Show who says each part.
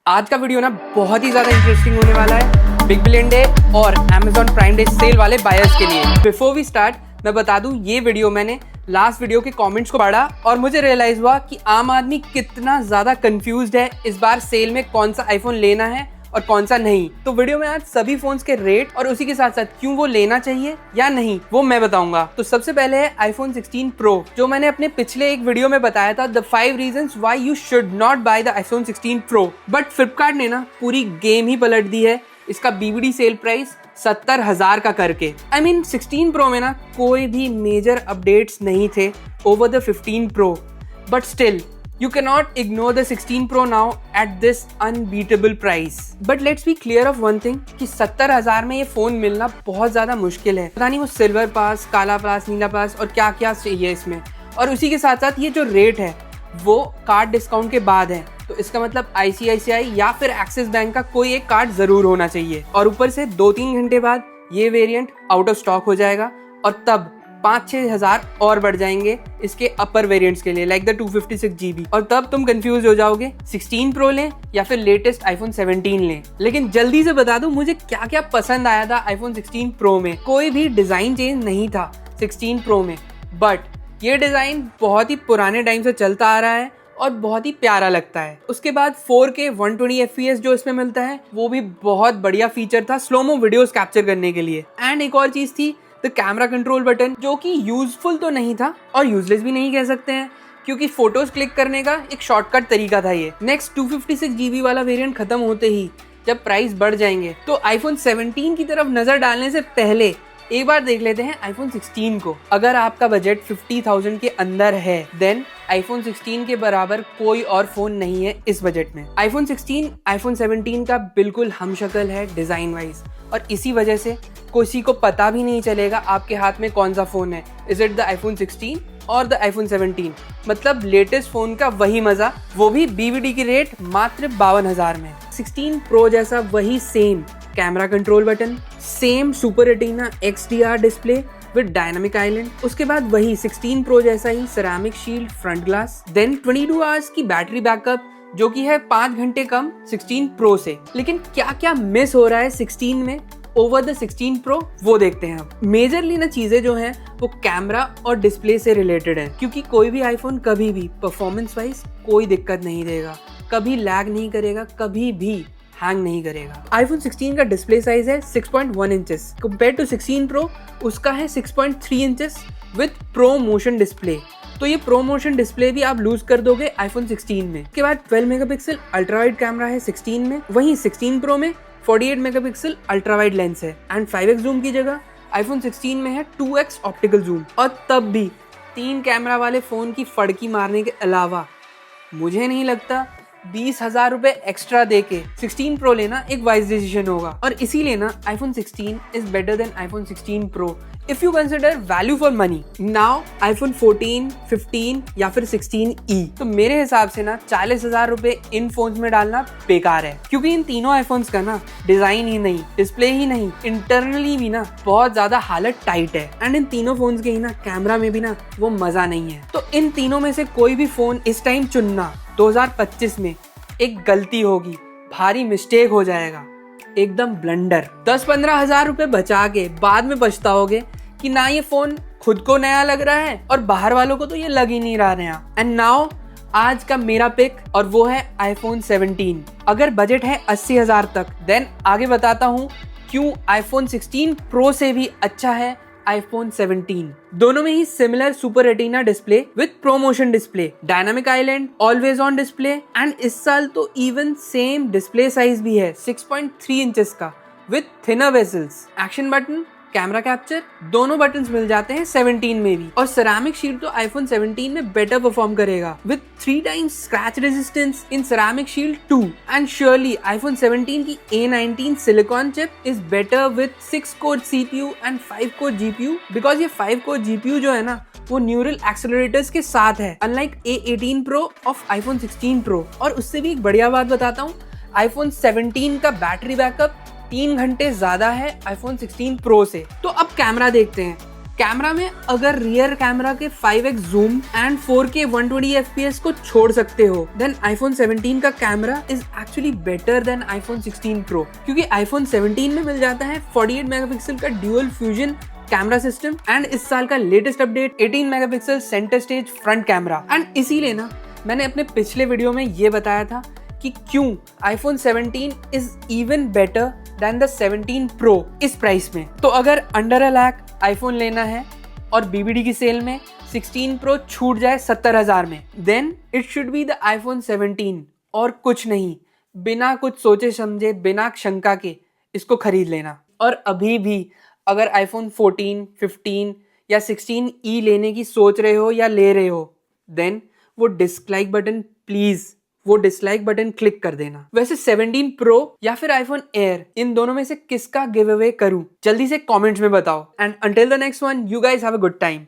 Speaker 1: आज का वीडियो ना बहुत ही ज़्यादा इंटरेस्टिंग होने वाला है बिग बिलियन डे और Amazon प्राइम डे सेल वाले बायर्स के लिए। बिफोर वी स्टार्ट मैं बता दूं, ये वीडियो मैंने लास्ट वीडियो के कमेंट्स को पढ़ा और मुझे रियलाइज हुआ कि आम आदमी कितना ज़्यादा कंफ्यूज्ड है इस बार सेल में कौन सा आईफोन लेना है और कौन सा नहीं। तो वीडियो में आज सभी फोन्स के रेट और उसी के साथ साथ क्यों वो लेना चाहिए या नहीं वो मैं बताऊंगा। तो सबसे पहले है iPhone 16 Pro, जो मैंने अपने पिछले एक वीडियो में बताया था, the 5 reasons why you should not buy the iPhone 16 Pro। But Flipkart ने ना पूरी गेम ही पलट दी है इसका BBD सेल प्राइस 70,000 का करके। I mean 16 Pro में ना कोई भी मेजर अपडेट्स नहीं थे over the 15 Pro, but still you cannot ignore the 16 Pro now at this unbeatable price। But let's be clear of one thing कि 70,000 में ये फ़ोन मिलना बहुत ज़्यादा मुश्किल है। पता नहीं वो सिल्वर पास, काला पास, नीला पास और क्या क्या चाहिए इसमें। और उसी के साथ साथ ये जो रेट है वो कार्ड डिस्काउंट के बाद है, तो इसका मतलब ICICI या फिर एक्सिस बैंक का कोई एक कार्ड ज़रूर होना चाहिए। और ऊपर से 2-3 घंटे बाद ये वेरिएंट आउट ऑफ स्टॉक हो जाएगा और तब 5-6 हज़ार और बढ़ जाएंगे इसके अपर वेरिएंट्स के लिए, लाइक द 256 GB। और तब तुम कंफ्यूज हो जाओगे 16 Pro लें या फिर लेटेस्ट iPhone 17 लें। लेकिन जल्दी से बता दूं मुझे क्या क्या पसंद आया था iPhone 16 Pro में। कोई भी डिजाइन चेंज नहीं था 16 Pro में, बट ये डिजाइन बहुत ही पुराने टाइम से चलता आ रहा है और बहुत ही प्यारा लगता है। उसके बाद 4K 120 FPS जो इसमें मिलता है वो भी बहुत बढ़िया फीचर था स्लोमो वीडियोस कैप्चर करने के लिए। एंड एक और चीज थी द कैमरा कंट्रोल बटन, जो कि यूजफुल तो नहीं था और यूजलेस भी नहीं कह सकते हैं, क्योंकि फोटोज क्लिक करने का एक शॉर्टकट तरीका था ये। नेक्स्ट 256 GB वाला वेरिएंट खत्म होते ही जब प्राइस बढ़ जाएंगे तो iPhone 17 की तरफ नजर डालने से पहले एक बार देख लेते हैं iPhone 16 को। अगर आपका बजट 50,000 के अंदर है देन iPhone 16 के बराबर कोई और फोन नहीं है इस बजट में। iPhone 16 iPhone 17 का बिल्कुल हमशक्ल है डिजाइन वाइज, और इसी वजह से किसी को पता भी नहीं चलेगा आपके हाथ में कौन सा फोन है, इज इट द iPhone 16 और द iPhone 17। मतलब लेटेस्ट फोन का वही मजा, वो भी BBD की रेट मात्र 52,000 में। 16 Pro जैसा वही same camera control button, same super retina XDR display with dynamic island, उसके बाद वही 16 Pro जैसा ही ceramic shield front glass, then 22 hours की बैटरी बैकअप जो कि है 5 घंटे कम 16 Pro से। लेकिन क्या क्या मिस हो रहा है 16 में ओवर द 16 Pro वो देखते हैं अब। मेजरली ना चीजें जो हैं वो कैमरा और डिस्प्ले से रिलेटेड है, क्योंकि कोई भी आईफोन कभी भी परफॉर्मेंस वाइज कोई दिक्कत नहीं देगा, कभी लैग नहीं करेगा, कभी भी हैंग नहीं करेगा। iPhone 16 का डिस्प्ले साइज है 6.1 इंचेस, कंपेयर टू 16 Pro उसका है 6.3 inches with pro motion display. तो ये प्रो मोशन डिस्प्ले भी आप लूज कर दोगे iPhone 16 में। उसके बाद 12 मेगापिक्सल अल्ट्रा वाइड कैमरा है 16 में, वहीं 16 Pro में 48 मेगापिक्सल अल्ट्रा वाइड लेंस है एंड 5x जूम की जगह iPhone 16 में है 2x ऑप्टिकल जूम। और तब भी 3 कैमरा वाले फोन की फड़की मारने के अलावा मुझे नहीं लगता 20,000 रुपए एक्स्ट्रा देके 16 Pro लेना एक वाइज डिसीजन होगा। और इसीलिए ना iPhone 16 is better than iPhone 16 Pro if you consider value for money. Now iPhone 14, 15 या फिर 16e, तो मेरे हिसाब से ना 40,000 रुपए इन फोन्स में डालना बेकार है, क्योंकि इन तीनों आईफोन्स का ना डिजाइन ही नहीं, डिस्प्ले ही नहीं, इंटरनली भी ना बहुत ज्यादा हालत टाइट है। एंड इन तीनों फोन्स के ही ना कैमरा में भी ना वो मजा नहीं है। तो इन तीनों में से कोई भी फोन इस टाइम चुनना 2025 में एक गलती होगी, भारी मिस्टेक हो जाएगा, एकदम ब्लंडर। 10-15 हज़ार रुपए बचा के बाद में पछताओगे कि ना ये फोन खुद को नया लग रहा है और बाहर वालों को तो ये लग ही नहीं रहा नया। एंड नाउ आज का मेरा पिक, और वो है iPhone 17। अगर बजट है 80,000 तक देन आगे बताता हूँ क्यों iPhone 16 Pro से भी अच्छा है iPhone 17। दोनों में ही similar super retina display with pro motion display, dynamic island, always on display, and इस साल तो इवन सेम डिस्प्ले साइज भी है 6.3 इंचेस का with thinner bezels. Action button, camera capture, दोनों बटन्स मिल जाते हैं 17 में भी। और सेरामिक शील्ड तो iPhone 17 में बेटर परफॉर्म करेगा with 3 times scratch resistance in ceramic shield 2। And surely iPhone 17 की A19 silicon chip is better with 6 core CPU and 5 core GPU, because ये 5 कोर GPU जो है ना वो न्यूरल एक्सेलरेटर्स के साथ है, unlike A18 Pro of iPhone 16 Pro। और उससे भी एक बढ़िया बात बताता हूँ, iPhone 17 का बैटरी बैकअप 3 घंटे ज्यादा है iPhone 16 Pro से। तो अब कैमरा देखते हैं। कैमरा में अगर रियर कैमरा के 5x zoom and 4K 120 FPS को छोड़ सकते हो, देन iPhone 17 का camera is actually better than iPhone 16 Pro, क्योंकि iPhone 17 में मिल जाता है 48 मेगापिक्सल का dual fusion camera system and इस साल का latest update 18 megapixel centre stage front camera. And इसीलिए ना मैंने अपने पिछले वीडियो में ये बताया था कि क्यों iPhone 17 is even better than the 17 Pro इस प्राइस में। तो अगर अंडर अ लाख आईफोन लेना है और BBD की सेल में 16 Pro छूट जाए 70,000 में, then it should be the iPhone 17 और कुछ नहीं। बिना कुछ सोचे समझे, बिना शंका के इसको खरीद लेना। और अभी भी अगर iPhone 14, 15 या 16e लेने की सोच रहे हो या ले रहे हो, देन वो डिसलाइक बटन प्लीज वो डिसलाइक बटन क्लिक कर देना। वैसे 17 Pro या फिर iPhone Air, इन दोनों में से किसका गिव अवे करूं, जल्दी से कमेंट्स में बताओ। And until the next one, you guys have a good time.